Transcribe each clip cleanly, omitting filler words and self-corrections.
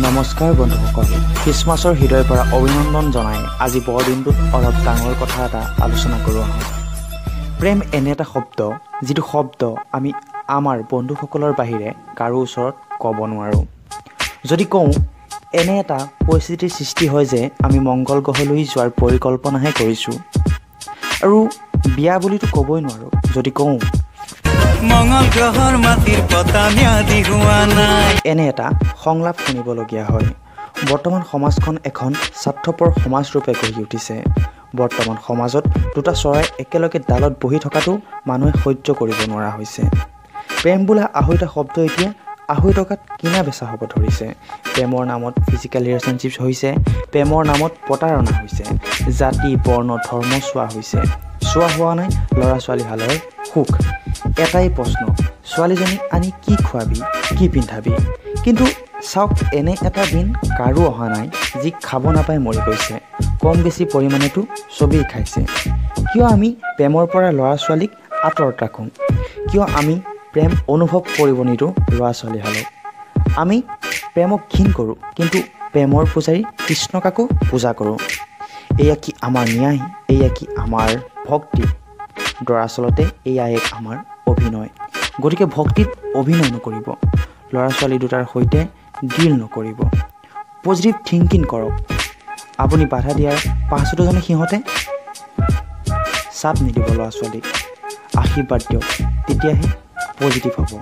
নমস্কাৰ বন্ধুসকল, খ্ৰীষ্টমাছৰ হৃদয়ৰ পৰা অভিনন্দন জনাই আজি বৰদিনটোত অলপ ডাঙৰ কথা এটা আলোচনা কৰোঁ আহক। প্ৰেম এনে এটা শব্দ যিটো শব্দ আমি আমাৰ বন্ধুসকলৰ বাহিৰে কাৰো ওচৰত ক'ব নোৱাৰোঁ। যদি কওঁ এনে এটা পৰিস্থিতিৰ সৃষ্টি হয় যে আমি মংগল গ্ৰহলৈ যোৱাৰ পৰিকল্পনাহে কৰিছোঁ, আৰু বিয়া বুলিতো ক'বই নোৱাৰোঁ। যদি কওঁ মংগল গ্ৰহৰ মাটিৰ পতা ম্যাদি হোৱা নাই, এনে এটা সংলাপ শুনিবলগীয়া হয়। বৰ্তমান সমাজখন এখন স্বাৰ্থপৰ সমাজৰূপে গঢ়ি উঠিছে। বৰ্তমান সমাজত দুটা চৰাই একেলগে ডালত বহি থকাটো মানুহে সহ্য কৰিব নোৱাৰা হৈছে। প্ৰেম বোলা আঢ়ৈটা শব্দ এতিয়া 2.5 টকাত কিনা বেচা হ'ব ধৰিছে। প্ৰেমৰ নামত ফিজিকেল ৰিলেশ্যনশ্বিপ হৈছে, প্ৰেমৰ নামত প্ৰতাৰণা হৈছে, জাতি বৰ্ণ ধৰ্ম চোৱা হৈছে। চোৱা হোৱা নাই ল'ৰা ছোৱালীহালৰ সুখ। এটাই প্ৰশ্ন, ছোৱালীজনীক আনি কি খুৱাবি, কি পিন্ধাবি? কিন্তু চাওক, এনে এটা দিন কাৰো অহা নাই যি খাব নাপাই মৰি গৈছে। কম বেছি পৰিমাণেতো চবেই খাইছে। কিয় আমি প্ৰেমৰ পৰা ল'ৰা ছোৱালীক আঁতৰত ৰাখোঁ? কিয় আমি প্ৰেম অনুভৱ কৰিব নিদিওঁ ল'ৰা ছোৱালীহালক? আমি প্ৰেমক ঘীণ কৰোঁ, কিন্তু প্ৰেমৰ পূজাৰী কৃষ্ণক আকৌ পূজা কৰোঁ। এয়া কি আমাৰ ন্যায়? এয়া কি আমাৰ ভক্তি? দৰাচলতে এয়া এক আমাৰ অভিনয়। গতিকে ভক্তিত অভিনয় নকৰিব, ল'ৰা ছোৱালী দুটাৰ সৈতে ডিল নকৰিব। পজিটিভ থিংকিং কৰক। আপুনি বাধা দিয়াৰ পাছতো জানো সিহঁতে চাপ নিদিব ল'ৰা ছোৱালীক? আশীৰ্বাদ দিয়ক, তেতিয়াহে পজিটিভ হ'ব।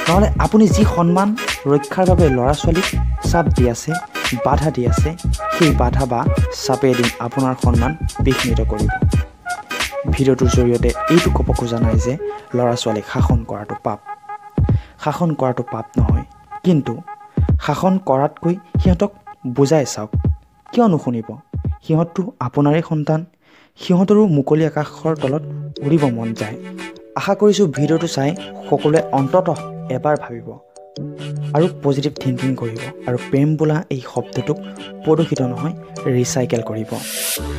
নহ'লে আপুনি যি সন্মান ৰক্ষাৰ বাবে ল'ৰা ছোৱালীক চাপ দি আছে, বাধা দি আছে, সেই বাধা বা চাপে এদিন আপোনাৰ সন্মান বিঘ্নিত কৰিব। ভিডিঅ'টোৰ জৰিয়তে এইটো ক'ব খোজা নাই যে ল'ৰা ছোৱালীক শাসন কৰাটো পাপ। শাসন কৰাটো পাপ নহয়, কিন্তু শাসন কৰাতকৈ সিহঁতক বুজাই চাওক। কিয় নুশুনিব? সিহঁতটো আপোনাৰেই সন্তান। সিহঁতৰো মুকলি আকাশৰ তলত উৰিব মন যায়। আশা কৰিছোঁ ভিডিঅ'টো চাই সকলোৱে অন্ততঃ এবাৰ ভাবিব আৰু পজিটিভ থিংকিং কৰিব, আৰু প্ৰেম বোলা এই শব্দটোক প্ৰদূষিত নহয়, ৰিচাইকেল কৰিব।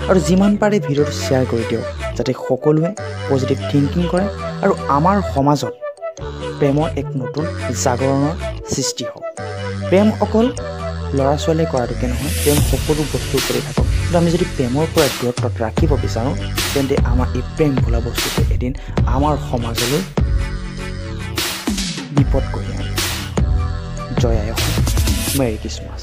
আৰু যিমান পাৰে ভিডিঅ'টো শ্বেয়াৰ কৰি দিয়ক, যাতে সকলোৱে পজিটিভ থিংকিং কৰে আৰু আমাৰ সমাজত প্ৰেমৰ এক নতুন জাগৰণৰ সৃষ্টি হওক। প্ৰেম অকল ল'ৰা ছোৱালীয়ে কৰাটোকে নহয়, প্ৰেম সকলো বস্তু কৰি থাকক। কিন্তু আমি যদি প্ৰেমৰ পৰা দূৰত্বত ৰাখিব বিচাৰোঁ, তেন্তে আমাৰ এই প্ৰেম বোলা বস্তুটো এদিন আমাৰ সমাজলৈ বিপদ কঢ়িয়াই আনে। জয় আই অসম, মেৰী খ্ৰীষ্টমাছ।